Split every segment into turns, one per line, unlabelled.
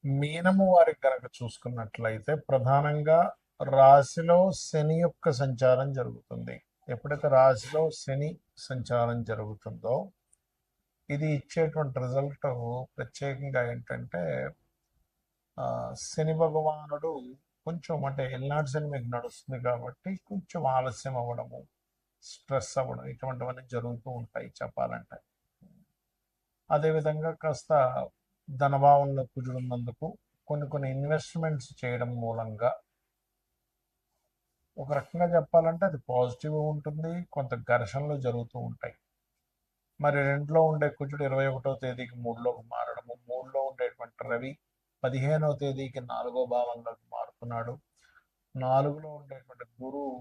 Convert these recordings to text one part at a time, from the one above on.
మీనము వారికి గనక చూసుకున్నట్లయితే ప్రధానంగా రాశిలో శని యొక్క సంచారం జరుగుతుంది. ఎప్పుడైతే రాశిలో శని సంచారం జరుగుతుందో ఇది ఇచ్చేటువంటి రిజల్ట్ ప్రత్యేకంగా ఏంటంటే శని భగవానుడు కొంచెం అంటే ఎల్నాడు శని మీకు నడుస్తుంది కాబట్టి కొంచెం ఆలస్యం అవ్వడము, స్ట్రెస్ అవ్వడం ఇటువంటివన్నీ జరుగుతూ ఉంటాయి చెప్పాలంటే. అదేవిధంగా కాస్త ధనభావంలో కుజుడున్నందుకు కొన్ని కొన్ని ఇన్వెస్ట్మెంట్స్ చేయడం మూలంగా ఒక రకంగా చెప్పాలంటే అది పాజిటివ్ ఉంటుంది, కొంత ఘర్షణలు జరుగుతూ ఉంటాయి. మరి రెండులో ఉండే కుజుడు 21వ తేదీకి మూడులోకి మారడము, మూడులో ఉండేటువంటి రవి 15వ తేదీకి 4వ భావంలోకి మారుతున్నాడు. 4లో ఉండేటువంటి గురువు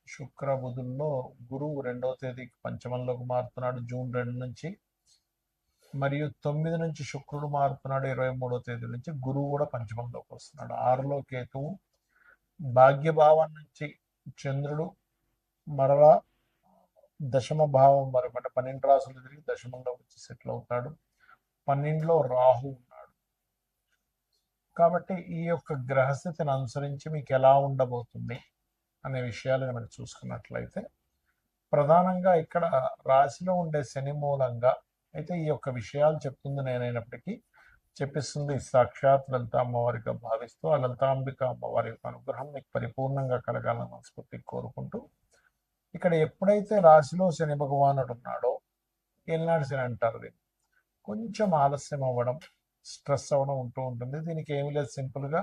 శుక్ర బుధుల్లో గురువు 2వ తేదీకి పంచమంలోకి మారుతున్నాడు జూన్ 2 నుంచి. మరియు 9 నుంచి శుక్రుడు మారుతున్నాడు 23వ తేదీ నుంచి. గురువు కూడా పంచమంలోకి వస్తున్నాడు. 6లో కేతువు, భాగ్యభావం నుంచి చంద్రుడు మరలా దశమ భావం వరకు అంటే 12 రాసులు తిరిగి దశమంలో వచ్చి సెటిల్ అవుతాడు. 12లో రాహు ఉన్నాడు. కాబట్టి ఈ యొక్క గ్రహస్థితిని అనుసరించి మీకు ఎలా ఉండబోతుంది అనే విషయాలను మనం చూసుకున్నట్లయితే ప్రధానంగా ఇక్కడ రాశిలో ఉండే శని మూలంగా అయితే ఈ యొక్క విషయాలు చెప్తుంది నేనైనప్పటికీ చెప్పిస్తుంది సాక్షాత్ లలిత అమ్మవారిగా భావిస్తూ ఆ లలితాంబిక అమ్మవారి యొక్క అనుగ్రహం మీకు పరిపూర్ణంగా కలగాలని మనస్ఫూర్తి కోరుకుంటూ ఇక్కడ ఎప్పుడైతే రాశిలో శని భగవానుడు ఉన్నాడో ఏలినాడు శని అంటారు దీన్ని, కొంచెం ఆలస్యం అవ్వడం, స్ట్రెస్ అవ్వడం ఉంటూ ఉంటుంది. దీనికి ఏమి లేదు, సింపుల్గా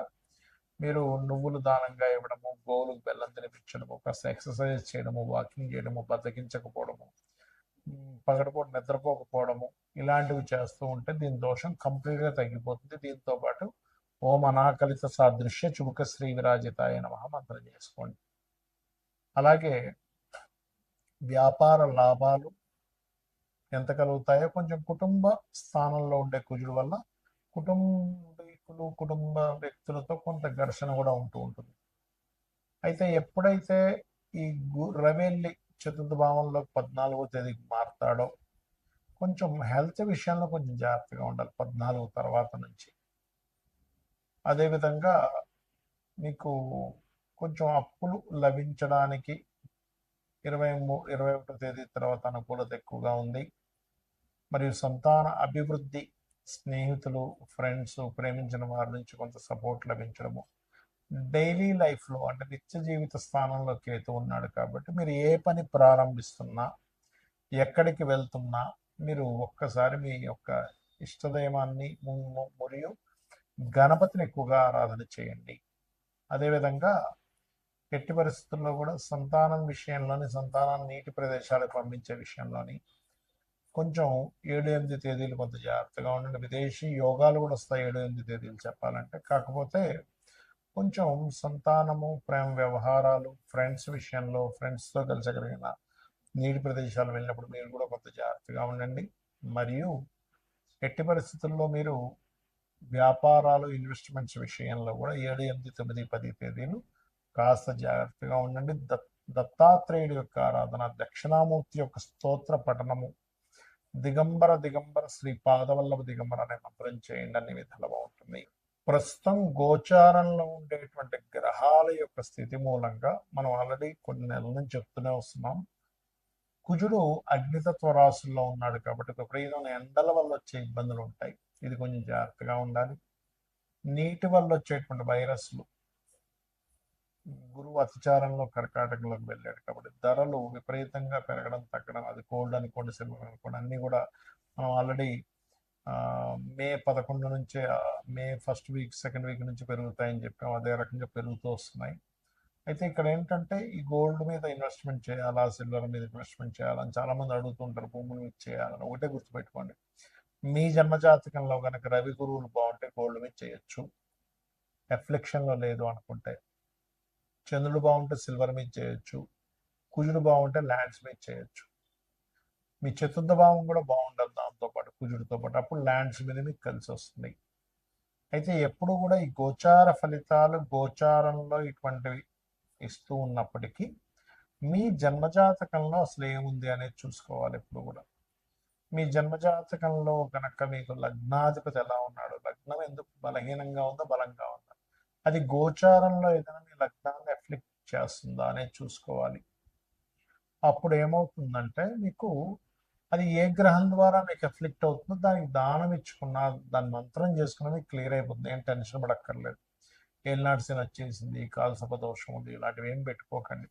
మీరు నువ్వులు దానంగా ఇవ్వడము, గోవులకు బెల్లం తినిపించడము, కాస్త ఎక్సర్సైజ్ చేయడము, వాకింగ్ చేయడము, బద్దకించకపోవడము, పగటిపూట నిద్రపోకపోవడము ఇలాంటివి చేస్తూ ఉంటే దీని దోషం కంప్లీట్గా తగ్గిపోతుంది. దీంతో పాటు ఓం అనాకలిత సాదృశ్య చుబుక శ్రీ విరాజితాయ నమః మంత్రం చేసుకోండి. అలాగే వ్యాపార లాభాలు ఎంత కలుగుతాయో కొంచెం కుటుంబ స్థానంలో ఉండే కుజుడు వల్ల కుటుంబీకులు కుటుంబ వ్యక్తులతో కొంత ఘర్షణ కూడా ఉంటూ ఉంటుంది. అయితే ఎప్పుడైతే ఈ రవెల్లి చతుర్థ భావంలో 14వ తేదీకి మారుతాడో కొంచెం హెల్త్ విషయంలో కొంచెం జాగ్రత్తగా ఉండాలి 14 తర్వాత నుంచి. అదేవిధంగా మీకు కొంచెం అప్పులు లభించడానికి 21వ తేదీ తర్వాత అనుకూలత ఎక్కువగా ఉంది. మరియు సంతాన అభివృద్ధి, స్నేహితులు, ఫ్రెండ్స్, ప్రేమించిన వారి నుంచి కొంత సపోర్ట్ లభించడము, డైలీ లైఫ్లో అంటే నిత్య జీవిత స్థానంలో కేతు ఉన్నాడు కాబట్టి మీరు ఏ పని ప్రారంభిస్తున్నా, ఎక్కడికి వెళ్తున్నా మీరు ఒక్కసారి మీ యొక్క ఇష్టదైవాన్ని మరియు గణపతిని ఎక్కువగా ఆరాధన చేయండి. అదేవిధంగా ఎట్టి పరిస్థితుల్లో కూడా సంతానం విషయంలోని, సంతానాన్ని నీటి ప్రదేశాలకు పంపించే విషయంలోని కొంచెం 7-8 తేదీలు కొంత జాగ్రత్తగా ఉండండి. విదేశీ యోగాలు కూడా వస్తాయి 7-8 తేదీలు చెప్పాలంటే. కాకపోతే కొంచెం సంతానము, ప్రేమ వ్యవహారాలు, ఫ్రెండ్స్ విషయంలో ఫ్రెండ్స్తో కలిసగలిగిన నీటి ప్రదేశాలు వెళ్ళినప్పుడు మీరు కూడా కొంత జాగ్రత్తగా ఉండండి. మరియు ఎట్టి పరిస్థితుల్లో మీరు వ్యాపారాలు, ఇన్వెస్ట్మెంట్స్ విషయంలో కూడా 7, 8, 9, 10 తేదీలు కాస్త జాగ్రత్తగా ఉండండి. దత్తాత్రేయుడి యొక్క ఆరాధన, దక్షిణామూర్తి యొక్క స్తోత్ర పఠనము, దిగంబర దిగంబర శ్రీ పాదవల్లభ దిగంబర అనే మంత్రం చేయండి, అన్ని విధాలుగా ఉంటుంది. ప్రస్తుతం గోచారంలో ఉండేటువంటి గ్రహాల యొక్క స్థితి మూలంగా మనం ఆల్రెడీ కొన్ని నెలల నుంచి చెప్తూనే వస్తున్నాం. కుజుడు అగ్నితత్వ రాశుల్లో ఉన్నాడు కాబట్టి విపరీతమైన ఎండల వల్ల వచ్చే ఇబ్బందులు ఉంటాయి. ఇది కొంచెం జాగ్రత్తగా ఉండాలి. నీటి వల్ల వచ్చేటువంటి వైరస్లు, గురువు అతిచారంలో కర్కాటకంలోకి వెళ్ళాడు కాబట్టి ధరలు విపరీతంగా పెరగడం తగ్గడం, అది గోల్డ్ అనుకోండి, సిల్వర్ అనుకోండి, అన్నీ కూడా మనం ఆల్రెడీ మే 11 నుంచే May first week second week నుంచి పెరుగుతాయని చెప్పాం. అదే రకంగా పెరుగుతూ వస్తున్నాయి. అయితే ఇక్కడ ఏంటంటే ఈ గోల్డ్ మీద ఇన్వెస్ట్మెంట్ చేయాలా, సిల్వర్ మీద ఇన్వెస్ట్మెంట్ చేయాలని చాలామంది అడుగుతుంటారు. భూముల మీద చేయాలని ఒకటే గుర్తుపెట్టుకోండి, మీ జన్మజాతకంలో కనుక రవి గురువులు బాగుంటే గోల్డ్ మీద చేయొచ్చు, ఎఫ్లెక్షన్లో లేదు అనుకుంటే. చంద్రుడు బాగుంటే సిల్వర్ మీద చేయొచ్చు, కుజుడు బాగుంటే ల్యాండ్స్ మీద చేయొచ్చు. మీ చతుర్థ భావం కూడా బాగుండాలి దాంతోపాటు కుజుడితో పాటు, అప్పుడు ల్యాండ్స్ మీద మీకు కలిసి వస్తుంది. అయితే ఎప్పుడు కూడా ఈ గోచార ఫలితాలు గోచారంలో ఇటువంటివి ఇస్తూ ఉన్నప్పటికీ మీ జన్మజాతకంలో అసలు ఏముంది అనేది చూసుకోవాలి ఎప్పుడు కూడా. మీ జన్మజాతకంలో కనుక మీకు లగ్నాధిపతి ఎలా ఉన్నాడు, లగ్నం ఎందుకు బలహీనంగా ఉందా బలంగా ఉందా, అది గోచారంలో ఏదైనా మీ లగ్నాన్ని ఎఫ్లిక్ట్ చేస్తుందా అనేది చూసుకోవాలి. అప్పుడు ఏమవుతుందంటే మీకు అది ఏ గ్రహం ద్వారా మీకు ఎఫ్లిక్ట్ అవుతుందో దానికి దానం ఇచ్చుకున్న, దాని మంత్రం చేసుకున్న మీకు క్లియర్ అయిపోతుంది. ఏం టెన్షన్ పడక్కర్లేదు. ఏలినాటి శని వచ్చేసింది, కాలసర్ప దోషం ఉంది, ఇలాంటివి ఏం పెట్టుకోకండి.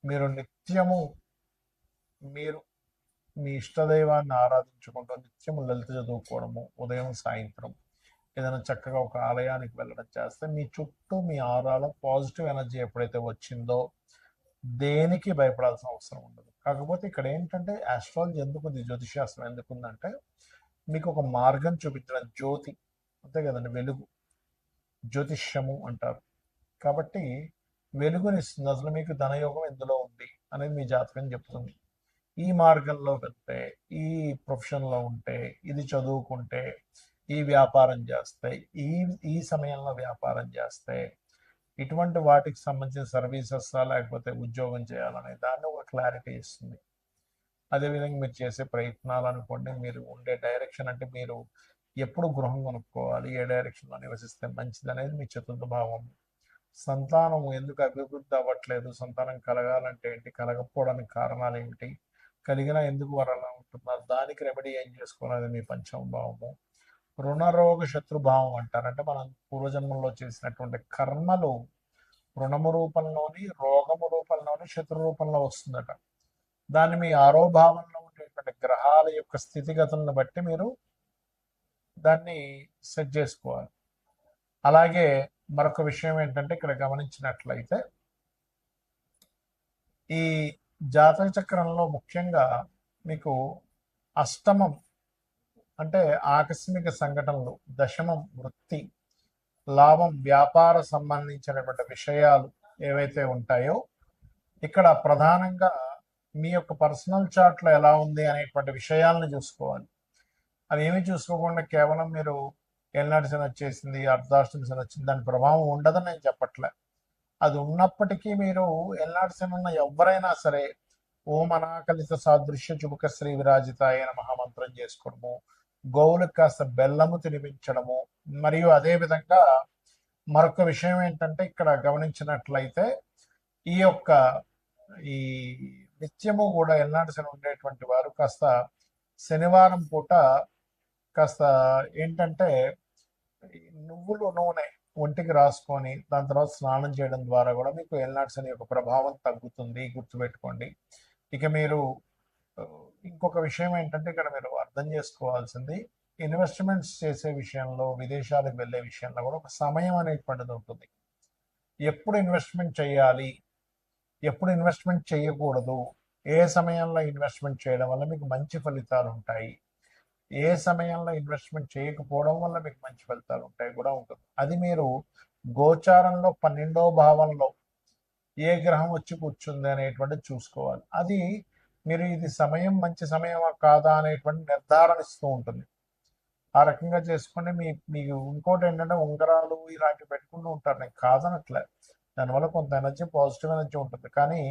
మీరు నిత్యము మీరు మీ ఇష్టదైవాన్ని ఆరాధించుకుంటూ నిత్యము లలిత చదువుకోవడము, ఉదయం సాయంత్రం ఏదైనా చక్కగా ఒక ఆలయానికి వెళ్ళడం చేస్తే మీ చుట్టూ మీ ఆరాలో పాజిటివ్ ఎనర్జీ ఎప్పుడైతే వచ్చిందో దేనికి భయపడాల్సిన అవసరం ఉండదు. కాకపోతే ఇక్కడ ఏంటంటే ఆస్ట్రాలజీ ఎందుకుంది, జ్యోతిషాస్త్రం ఎందుకుందంటే మీకు ఒక మార్గం చూపించడం, జ్యోతి అంతే కదండి, వెలుగు, జ్యోతిష్యము అంటారు. కాబట్టి వెలుగునిస్తుంది. అసలు మీకు ధనయోగం ఎందులో ఉంది అనేది మీ జాతకం చెప్తుంది. ఈ మార్గంలో వెళ్తే, ఈ ప్రొఫెషన్లో ఉంటే, ఇది చదువుకుంటే, ఈ వ్యాపారం చేస్తే, ఈ ఈ సమయంలో వ్యాపారం చేస్తే, ఇటువంటి వాటికి సంబంధించిన సర్వీసెస్ లేకపోతే ఉద్యోగం చేయాలనే దాన్ని ఒక క్లారిటీ ఇస్తుంది. అదేవిధంగా మీరు చేసే ప్రయత్నాలు అనుకోండి, మీరు ఉండే డైరెక్షన్ అంటే మీరు ఎప్పుడు గృహం కొనుక్కోవాలి, ఏ డైరెక్షన్లో నివసిస్తే మంచిది అనేది మీ చతుర్థ భావం. సంతానం ఎందుకు అభివృద్ధి అవ్వట్లేదు, సంతానం కలగాలంటే ఏంటి, కలగకపోవడానికి కారణాలు ఏమిటి, కలిగినా ఎందుకు వారు అలా ఉంటున్నారు, దానికి రెమెడీ ఏం చేసుకోవాలనేది మీ పంచమ భావము. రుణరోగ శత్రుభావం అంటారు. అంటే మనం పూర్వజన్మల్లో చేసినటువంటి కర్మలు రుణము రూపంలోని, రోగము రూపంలోని, శత్రు రూపంలో వస్తుందట. దాన్ని మీ ఆరో భావంలో ఉండేటువంటి గ్రహాల యొక్క స్థితిగతులను బట్టి మీరు దాన్ని సెట్ చేసుకోవాలి. అలాగే మరొక విషయం ఏంటంటే ఇక్కడ గమనించినట్లయితే ఈ జాతక చక్రంలో ముఖ్యంగా మీకు అష్టమం అంటే ఆకస్మిక సంఘటనలు, దశమం వృత్తి, లాభం వ్యాపార సంబంధించినటువంటి విషయాలు ఏవైతే ఉంటాయో ఇక్కడ ప్రధానంగా మీ యొక్క పర్సనల్ చార్ట్లో ఎలా ఉంది అనేటువంటి విషయాలను చూసుకోవాలి. అవి ఏమి చూసుకోకుండా కేవలం మీరు ఏలినాటి శని వచ్చేసింది, అర్ధాష్టమి శని వచ్చింది, దాని ప్రభావం ఉండదని నేను చెప్పట్లే. అది ఉన్నప్పటికీ మీరు ఏలినాటి శని ఉన్న ఎవరైనా సరే ఓం అనాకలిత సాదృశ్య చుబుక శ్రీ విరాజితాయ మహామంత్రం చేసుకోవడము, గోవులకు కాస్త బెల్లము తినిపించడము, మరియు అదే విధంగా మరొక విషయం ఏంటంటే ఇక్కడ గమనించినట్లయితే ఈ యొక్క ఈ నిత్యము కూడా ఎల్నాటి శని ఉండేటువంటి వారు కాస్త శనివారం పూట కాస్త ఏంటంటే నువ్వులు నూనె ఒంటికి రాసుకొని దాని తర్వాత స్నానం చేయడం ద్వారా కూడా మీకు ఎల్నాటి శని యొక్క ప్రభావం తగ్గుతుంది, గుర్తుపెట్టుకోండి. ఇక మీరు ఇంకొక విషయం ఏంటంటే ఇక్కడ మీరు అర్థం చేసుకోవాల్సింది, ఇన్వెస్ట్మెంట్స్ చేసే విషయంలో, విదేశాలకు వెళ్ళే విషయంలో కూడా ఒక సమయం అనేటువంటిది ఉంటుంది. ఎప్పుడు ఇన్వెస్ట్మెంట్ చేయాలి, ఎప్పుడు ఇన్వెస్ట్మెంట్ చేయకూడదు, ఏ సమయంలో ఇన్వెస్ట్మెంట్ చేయడం వల్ల మీకు మంచి ఫలితాలు ఉంటాయి, ఏ సమయంలో ఇన్వెస్ట్మెంట్ చేయకపోవడం వల్ల మీకు మంచి ఫలితాలు ఉంటాయి కూడా ఉంటుంది. అది మీరు గోచారంలో 12వ భావంలో ఏ గ్రహం వచ్చి కూర్చుంది అనేటువంటిది చూసుకోవాలి. అది మీరు ఇది సమయం మంచి సమయమా కాదా అనేటువంటి నిర్ధారణ ఇస్తూ ఉంటుంది. ఆ రకంగా చేసుకుని మీకు ఇంకోటి ఏంటంటే ఉంగరాలు ఇలాంటివి పెట్టుకుంటూ ఉంటారు, నేను కాదనట్లే, దానివల్ల కొంత ఎనర్జీ, పాజిటివ్ ఎనర్జీ ఉంటుంది. కానీ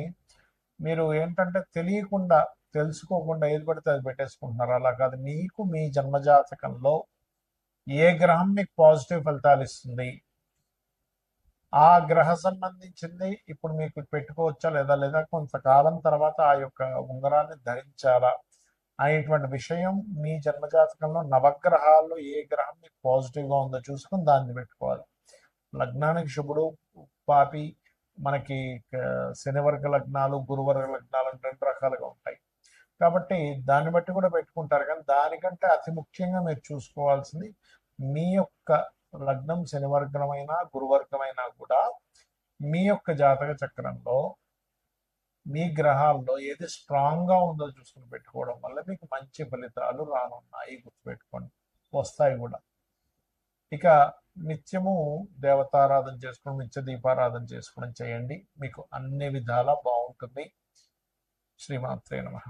మీరు ఏంటంటే తెలియకుండా, తెలుసుకోకుండా ఏది పడితే అది పెట్టేసుకుంటున్నారు. అలా కాదు, మీకు మీ జన్మజాతకంలో ఏ గ్రహం మీకు పాజిటివ్ ఫలితాలు ఇస్తుంది, ఆ గ్రహ సంబంధించింది ఇప్పుడు మీకు పెట్టుకోవచ్చా లేదా కొంతకాలం తర్వాత ఆ యొక్క ఉంగరాన్ని ధరించాలా అనేటువంటి విషయం మీ జన్మజాతకంలో నవగ్రహాల్లో ఏ గ్రహం మీకు పాజిటివ్గా ఉందో చూసుకుని దాన్ని పెట్టుకోవాలి. లగ్నానికి శుభుడు పాపి, మనకి శనివర్గ లగ్నాలు, గురువర్గ లగ్నాలు 2 రకాలుగా ఉంటాయి. కాబట్టి దాన్ని బట్టి కూడా పెట్టుకుంటారు. కానీ దానికంటే అతి ముఖ్యంగా మీరు చూసుకోవాల్సింది మీ యొక్క లగ్నం శనివర్గమైనా గురువర్గమైనా కూడా మీ యొక్క జాతక చక్రంలో మీ గ్రహాల్లో ఏది స్ట్రాంగ్గా ఉందో చూసుకుని పెట్టుకోవడం వల్ల మీకు మంచి ఫలితాలు రానున్నాయి, గుర్తుపెట్టుకోండి, వస్తాయి కూడా. ఇక నిత్యము దేవతారాధన చేసుకోవడం, నిత్య దీపారాధన చేసుకోవడం చేయండి, మీకు అన్ని విధాలా బాగుంటుంది. శ్రీమాత్రే నమః.